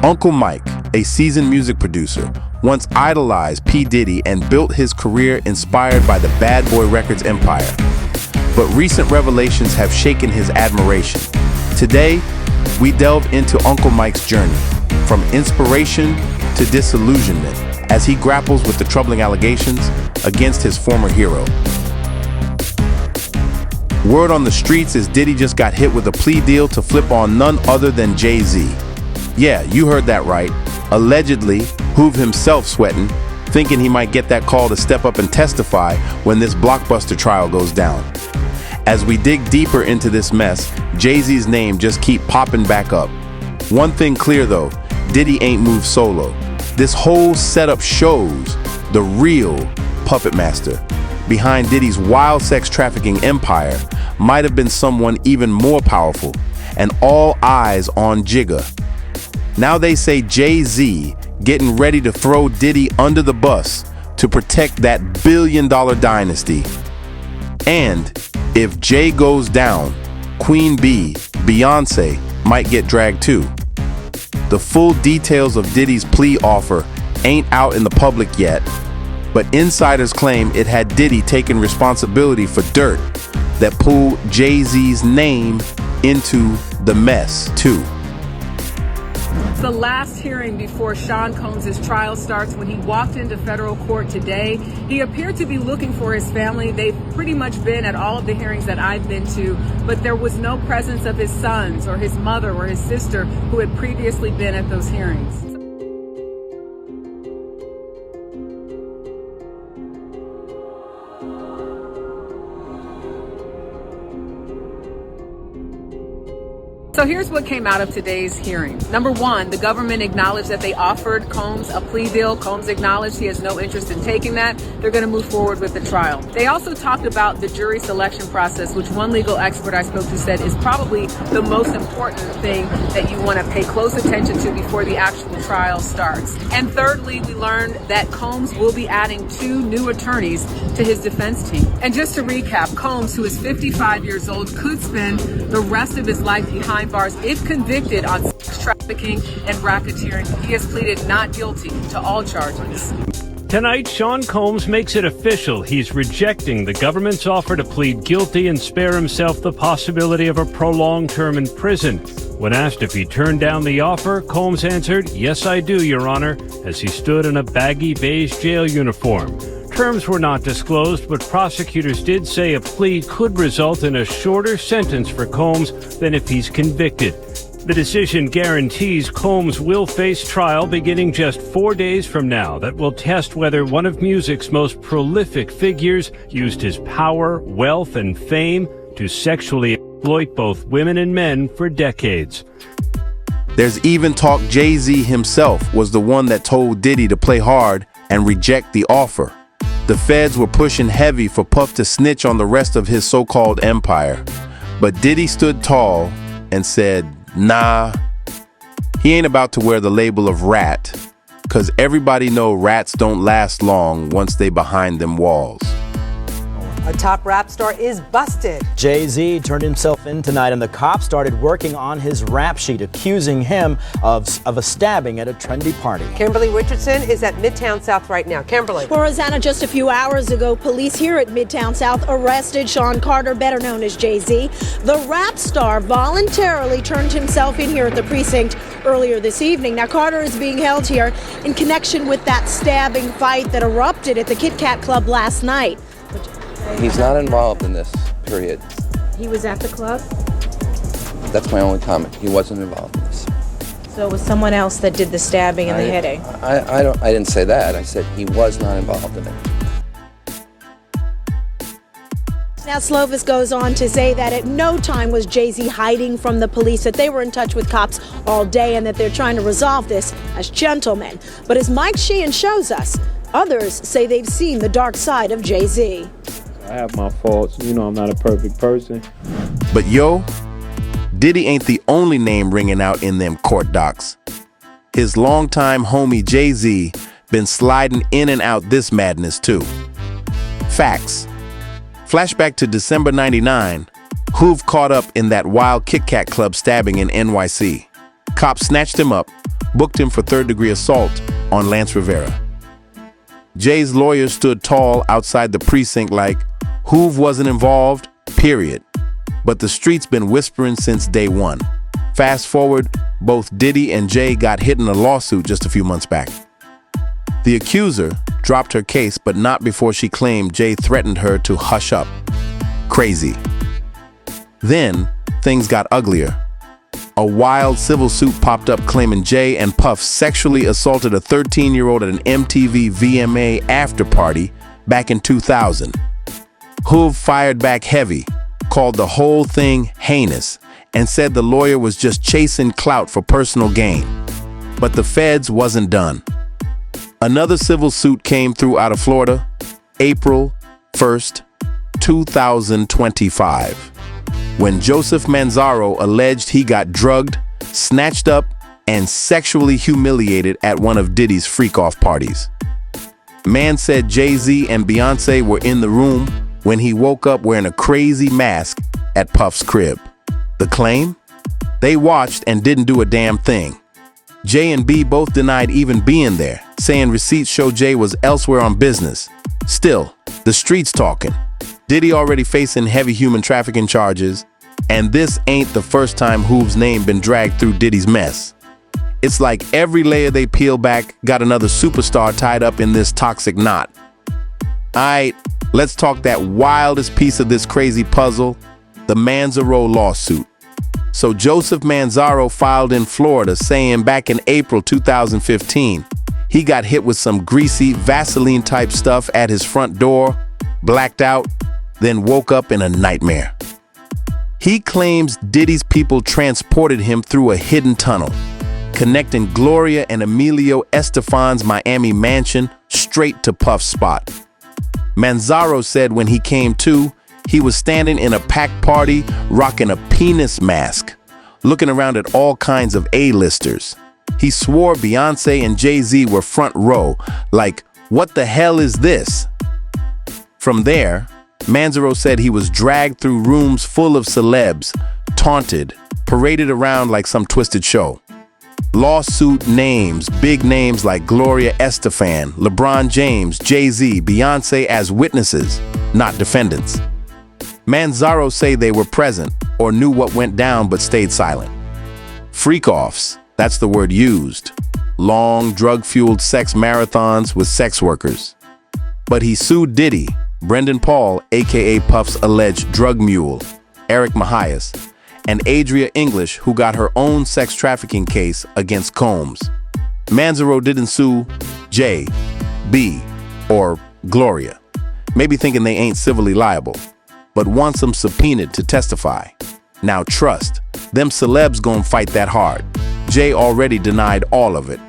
Uncle Mike, a seasoned music producer, once idolized P. Diddy and built his career inspired by the Bad Boy Records empire. But recent revelations have shaken his admiration. Today, we delve into Uncle Mike's journey, from inspiration to disillusionment, as he grapples with the troubling allegations against his former hero. Word on the streets is Diddy just got hit with a plea deal to flip on none other than JayZ. Yeah, you heard that right. Allegedly, Hoove himself sweating, thinking he might get that call to step up and testify when this blockbuster trial goes down. As we dig deeper into this mess, JayZ's name just keep popping back up. One thing clear though, Diddy ain't moved solo. This whole setup shows the real puppet master behind Diddy's wild sex trafficking empire might have been someone even more powerful, and all eyes on Jigga. Now they say JayZ getting ready to throw Diddy under the bus to protect that billion-dollar dynasty. And if Jay goes down, Queen Bee, Beyonce, might get dragged too. The full details of Diddy's plea offer ain't out in the public yet, but insiders claim it had Diddy taking responsibility for dirt that pulled JayZ's name into the mess too. It's the last hearing before Sean Combs' trial starts. When he walked into federal court today, he appeared to be looking for his family. They've pretty much been at all of the hearings that I've been to, but there was no presence of his sons or his mother or his sister who had previously been at those hearings. So here's what came out of today's hearing. Number one, the government acknowledged that they offered Combs a plea deal. Combs acknowledged he has no interest in taking that. They're going to move forward with the trial. They also talked about the jury selection process, which one legal expert I spoke to said is probably the most important thing that you want to pay close attention to before the actual trial starts. And thirdly, we learned that Combs will be adding 2 new attorneys to his defense team. And just to recap, Combs, who is 55 years old, could spend the rest of his life behind bars if convicted on sex trafficking and racketeering. He has pleaded not guilty to all charges. Tonight, Sean Combs makes it official. He's rejecting the government's offer to plead guilty and spare himself the possibility of a prolonged term in prison. When asked if he turned down the offer, Combs answered, "Yes, I do, Your Honor," as he stood in a baggy beige jail uniform. Terms were not disclosed, but prosecutors did say a plea could result in a shorter sentence for Combs than if he's convicted. The decision guarantees Combs will face trial beginning just 4 days from now that will test whether one of music's most prolific figures used his power, wealth, and fame to sexually exploit both women and men for decades. There's even talk JayZ himself was the one that told Diddy to play hard and reject the offer. The feds were pushing heavy for Puff to snitch on the rest of his so-called empire. But Diddy stood tall and said, nah, he ain't about to wear the label of rat, cause everybody know rats don't last long once they behind them walls. A top rap star is busted. JayZ turned himself in tonight, and the cops started working on his rap sheet, accusing him of a stabbing at a trendy party. Kimberly Richardson is at Midtown South right now. Kimberly. Well, Rosanna, just a few hours ago, police here at Midtown South arrested Sean Carter, better known as JayZ. The rap star voluntarily turned himself in here at the precinct earlier this evening. Now, Carter is being held here in connection with that stabbing fight that erupted at the Kit Kat Club last night. He's not involved in this, period. He was at the club? That's my only comment. He wasn't involved in this. So it was someone else that did the stabbing and the hitting? I didn't say that. I said he was not involved in it. Now, Slovis goes on to say that at no time was JayZ hiding from the police, that they were in touch with cops all day and that they're trying to resolve this as gentlemen. But as Mike Sheehan shows us, others say they've seen the dark side of JayZ. I have my faults. You know I'm not a perfect person. But yo, Diddy ain't the only name ringing out in them court docs. His longtime homie JayZ been sliding in and out this madness too. Facts. Flashback to December '99, Hoove caught up in that wild Kit Kat Club stabbing in NYC. Cops snatched him up, booked him for third-degree assault on Lance Rivera. Jay's lawyer stood tall outside the precinct like, Hoove wasn't involved, period. But the street's been whispering since day one. Fast forward, both Diddy and Jay got hit in a lawsuit just a few months back. The accuser dropped her case, but not before she claimed Jay threatened her to hush up. Crazy. Then, things got uglier. A wild civil suit popped up claiming Jay and Puff sexually assaulted a 13-year-old at an MTV VMA after party back in 2000. Hoove fired back heavy, called the whole thing heinous, and said the lawyer was just chasing clout for personal gain. But the feds wasn't done. Another civil suit came through out of Florida, April 1st, 2025, when Joseph Manzaro alleged he got drugged, snatched up, and sexually humiliated at one of Diddy's freak-off parties. Man said JayZ and Beyonce were in the room when he woke up wearing a crazy mask at Puff's crib. The claim? They watched and didn't do a damn thing. Jay and B both denied even being there, saying receipts show Jay was elsewhere on business. Still, the street's talking. Diddy already facing heavy human trafficking charges, and this ain't the first time Hoove's name been dragged through Diddy's mess. It's like every layer they peel back got another superstar tied up in this toxic knot. Alright, let's talk that wildest piece of this crazy puzzle, the Manzaro lawsuit. So Joseph Manzaro filed in Florida saying back in April 2015, he got hit with some greasy Vaseline type stuff at his front door, blacked out, then woke up in a nightmare. He claims Diddy's people transported him through a hidden tunnel, connecting Gloria and Emilio Estefan's Miami mansion straight to Puff's spot. Manzaro said when he came to, he was standing in a packed party rocking a penis mask, looking around at all kinds of A-listers. He swore Beyonce and JayZ were front row, like, what the hell is this? From there, Manzaro said he was dragged through rooms full of celebs, taunted, paraded around like some twisted show. Lawsuit names, big names like Gloria Estefan, LeBron James, JayZ, Beyonce as witnesses, not defendants. Manzaro say they were present or knew what went down but stayed silent. Freak-offs, that's the word used. Long, drug-fueled sex marathons with sex workers. But he sued Diddy, Brendan Paul, aka Puff's alleged drug mule, 𝗟𝗚𝗡𝗞𝗦, and Adria English, who got her own sex trafficking case against Combs. Manzaro didn't sue Jay, B, or Gloria, maybe thinking they ain't civilly liable, but wants them subpoenaed to testify. Now trust, them celebs gon' fight that hard. Jay already denied all of it.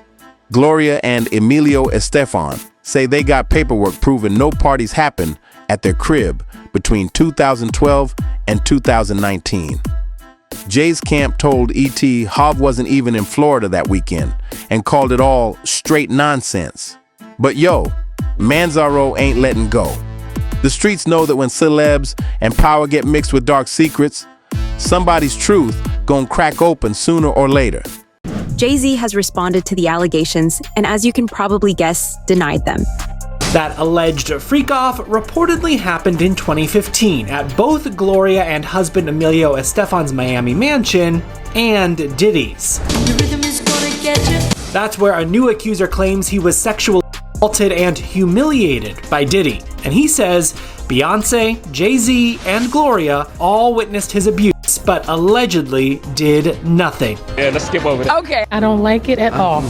Gloria and Emilio Estefan say they got paperwork proving no parties happened at their crib between 2012 and 2019. Jay's camp told ET Hobb wasn't even in Florida that weekend and called it all straight nonsense. But yo, Manzaro ain't letting go. The streets know that when celebs and power get mixed with dark secrets, somebody's truth gon' crack open sooner or later. JayZ has responded to the allegations and, as you can probably guess, denied them. That alleged freak-off reportedly happened in 2015 at both Gloria and husband Emilio Estefan's Miami mansion and Diddy's. That's where a new accuser claims he was sexually assaulted and humiliated by Diddy. And he says Beyonce, JayZ, and Gloria all witnessed his abuse, but allegedly did nothing. Yeah, let's skip over that. Okay. I don't like it at all.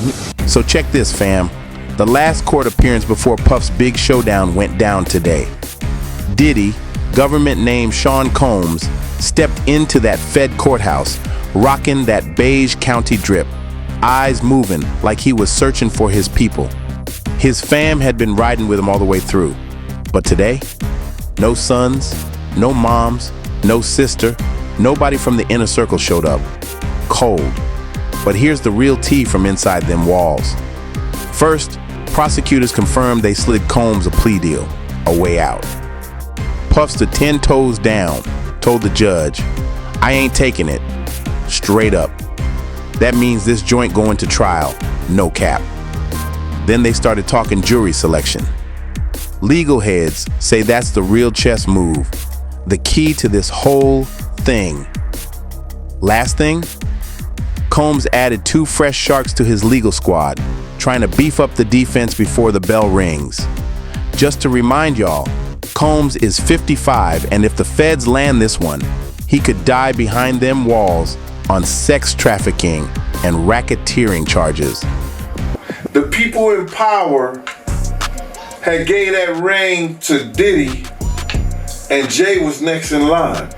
So check this, fam. The last court appearance before Puff's big showdown went down today. Diddy, government name Sean Combs, stepped into that Fed courthouse, rocking that beige county drip, eyes moving like he was searching for his people. His fam had been riding with him all the way through. But today, no sons, no moms, no sister, nobody from the inner circle showed up. Cold. But here's the real tea from inside them walls. First, prosecutors confirmed they slid Combs a plea deal, a way out. Puff stood 10 toes down, told the judge, I ain't taking it. Straight up. That means this joint going to trial. No cap. Then they started talking jury selection. Legal heads say that's the real chess move, the key to this whole thing. Last thing, Combs added 2 fresh sharks to his legal squad, trying to beef up the defense before the bell rings. Just to remind y'all, Combs is 55, and if the feds land this one, he could die behind them walls on sex trafficking and racketeering charges. The people in power had gave that reign to Diddy, and Jay was next in line.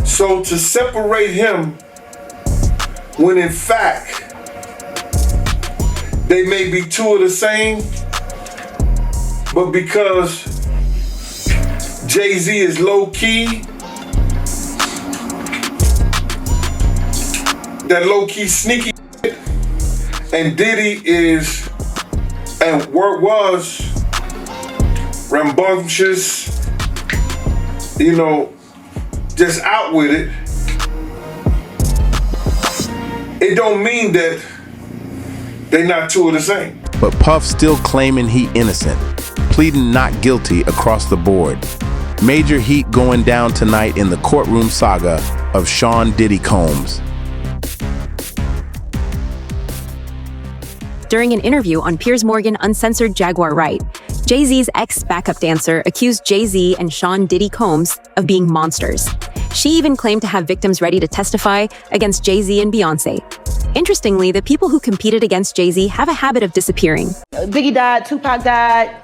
So to separate him, when in fact they may be 2 of the same, but because JayZ is low-key, that low-key sneaky, and Diddy is and was rambunctious, you know, just out with it. It don't mean that they not 2 of the same. But Puff still claiming he innocent, pleading not guilty across the board. Major heat going down tonight in the courtroom saga of Sean Diddy Combs. During an interview on Piers Morgan Uncensored Jaguar Right, JayZ's ex-backup dancer accused JayZ and Sean Diddy Combs of being monsters. She even claimed to have victims ready to testify against JayZ and Beyonce. Interestingly, the people who competed against JayZ have a habit of disappearing. Biggie died, Tupac died,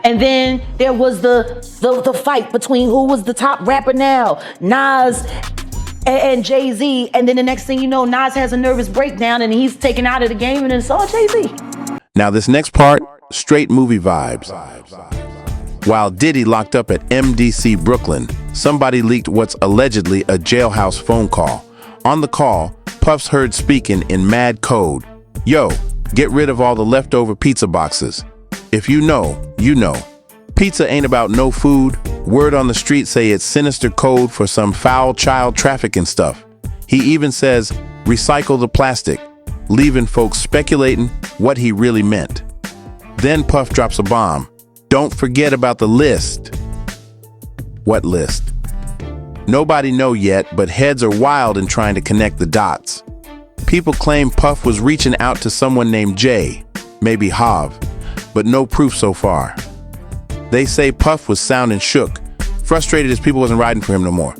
and then there was the fight between who was the top rapper now, Nas and JayZ, and then the next thing you know, Nas has a nervous breakdown and he's taken out of the game, and it's all JayZ. Now this next part, straight movie vibes. While Diddy locked up at MDC Brooklyn, somebody leaked what's allegedly a jailhouse phone call. On the call, Puff's heard speaking in mad code. Yo, get rid of all the leftover pizza boxes. If you know, you know. Pizza ain't about no food. Word on the street say it's sinister code for some foul child trafficking stuff. He even says, recycle the plastic, leaving folks speculating what he really meant. Then Puff drops a bomb. Don't forget about the list. What list? Nobody know yet, but heads are wild in trying to connect the dots. People claim Puff was reaching out to someone named Jay, maybe Hav, but no proof so far. They say Puff was sounding shook, frustrated his people wasn't riding for him no more.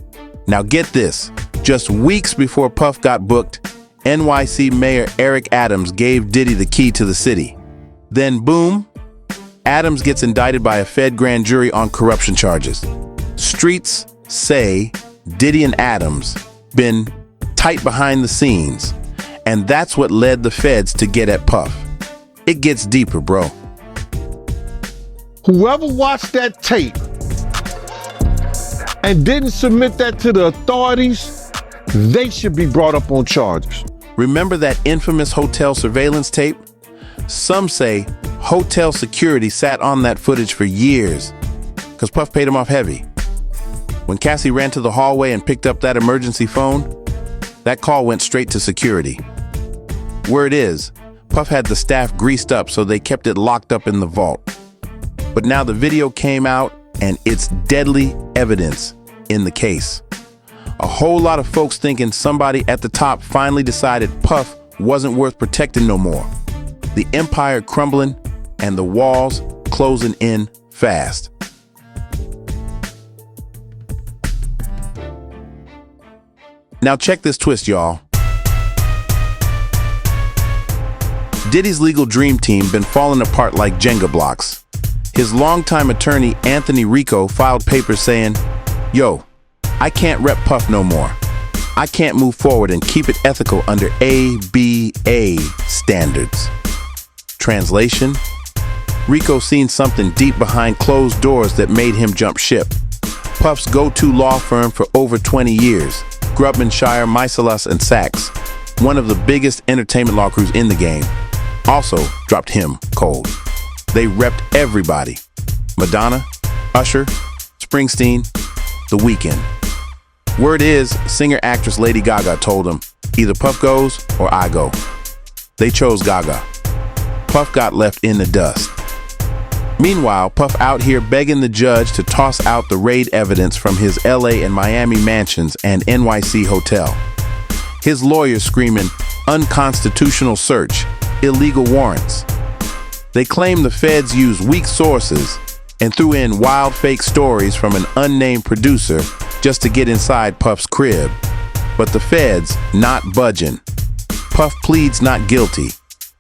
Now get this, just weeks before Puff got booked, NYC Mayor Eric Adams gave Diddy the key to the city. Then boom, Adams gets indicted by a Fed grand jury on corruption charges. Streets say Diddy and Adams been tight behind the scenes, and that's what led the feds to get at Puff. It gets deeper, bro. Whoever watched that tape and didn't submit that to the authorities, they should be brought up on charges. Remember that infamous hotel surveillance tape? Some say hotel security sat on that footage for years because Puff paid him off heavy. When Cassie ran to the hallway and picked up that emergency phone, that call went straight to security. Word is, Puff had the staff greased up so they kept it locked up in the vault. But now the video came out and it's deadly evidence in the case. A whole lot of folks thinking somebody at the top finally decided Puff wasn't worth protecting no more. The empire crumbling and the walls closing in fast. Now check this twist, y'all. Diddy's legal dream team been falling apart like Jenga blocks. His longtime attorney, Anthony Rico, filed papers saying, yo, I can't rep Puff no more. I can't move forward and keep it ethical under ABA standards. Translation, Rico seen something deep behind closed doors that made him jump ship. Puff's go-to law firm for over 20 years, Grubman-Shire, Meiselas & Sachs, one of the biggest entertainment law crews in the game, also dropped him cold. They repped everybody. Madonna, Usher, Springsteen, The Weeknd. Word is, singer-actress Lady Gaga told him, Either Puff goes or I go. They chose Gaga. Puff got left in the dust. Meanwhile, Puff out here begging the judge to toss out the raid evidence from his LA and Miami mansions and NYC hotel. His lawyers screaming, unconstitutional search, illegal warrants. They claim the feds used weak sources and threw in wild fake stories from an unnamed producer just to get inside Puff's crib. But the feds not budging. Puff pleads not guilty,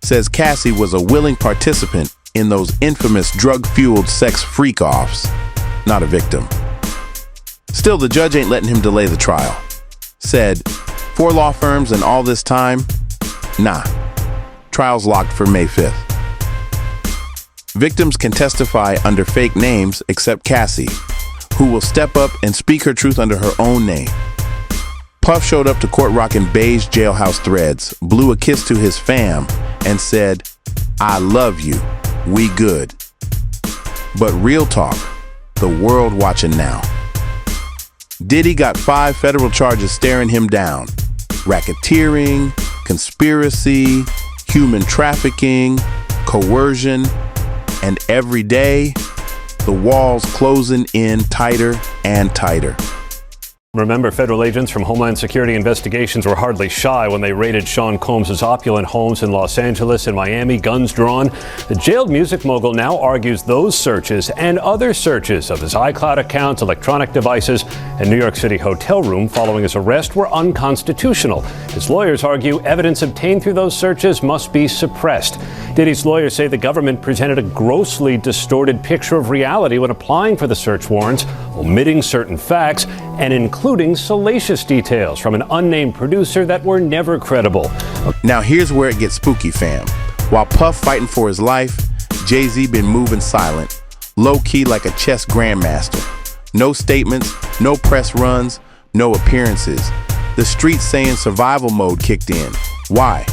says Cassie was a willing participant in those infamous drug-fueled sex freak-offs, not a victim. Still, the judge ain't letting him delay the trial. Said, 4 law firms and all this time? Nah. Trial's locked for May 5th. Victims can testify under fake names except Cassie, who will step up and speak her truth under her own name. Puff showed up to court rocking beige jailhouse threads, blew a kiss to his fam, and said, I love you. We good. But real talk, the world watching now. Diddy got 5 federal charges staring him down. Racketeering, conspiracy, human trafficking, coercion, and every day, the walls closing in tighter and tighter. Remember, federal agents from Homeland Security investigations were hardly shy when they raided Sean Combs' opulent homes in Los Angeles and Miami, guns drawn. The jailed music mogul now argues those searches and other searches of his iCloud accounts, electronic devices, and New York City hotel room following his arrest were unconstitutional. His lawyers argue evidence obtained through those searches must be suppressed. Diddy's lawyers say the government presented a grossly distorted picture of reality when applying for the search warrants, omitting certain facts and including salacious details from an unnamed producer that were never credible. Now here's where it gets spooky, fam. While Puff fighting for his life, JayZ been moving silent, low-key like a chess grandmaster. No statements, no press runs, no appearances. The streets saying survival mode kicked in. Why?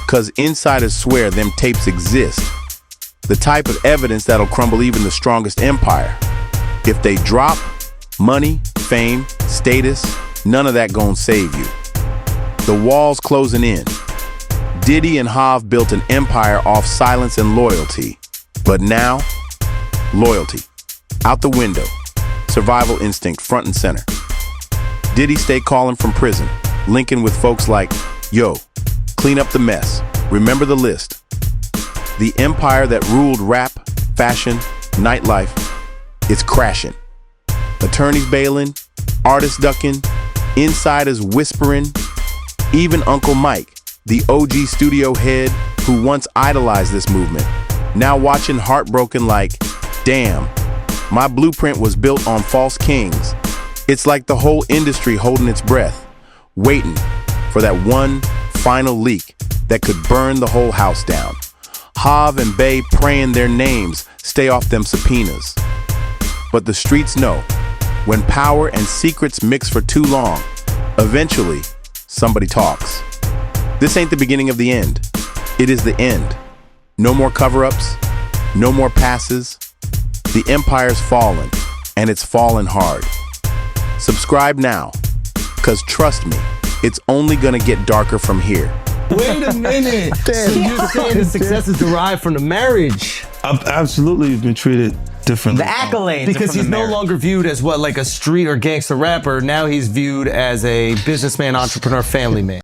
Cause insiders swear them tapes exist. The type of evidence that'll crumble even the strongest empire. If they drop, money, fame, status, none of that gonna save you. The walls closing in. Diddy and 𝗗𝗢𝗡𝗞𝗦 built an empire off silence and loyalty. But now, loyalty. Out the window. Survival instinct front and center. Diddy stay calling from prison, linking with folks like, yo, clean up the mess. Remember the list. The empire that ruled rap, fashion, nightlife, it's crashing. Attorneys bailing, artists ducking, insiders whispering, even Uncle Mike, the OG studio head who once idolized this movement, now watching heartbroken like, damn, my blueprint was built on false kings. It's like the whole industry holding its breath, waiting for that one final leak that could burn the whole house down. 𝗗𝗢𝗡𝗞𝗦 and Bey praying their names stay off them subpoenas. But the streets know, when power and secrets mix for too long, eventually somebody talks. This ain't the beginning of the end. It is the end. No more cover-ups, no more passes. The empire's fallen, and it's fallen hard. Subscribe now, cause trust me, it's only gonna get darker from here. Wait a minute. So you're saying the success is derived from the marriage? I've absolutely been treated differently. The accolades. Because he's no longer viewed as what, like a street or gangster rapper. Now he's viewed as a businessman, entrepreneur, family man.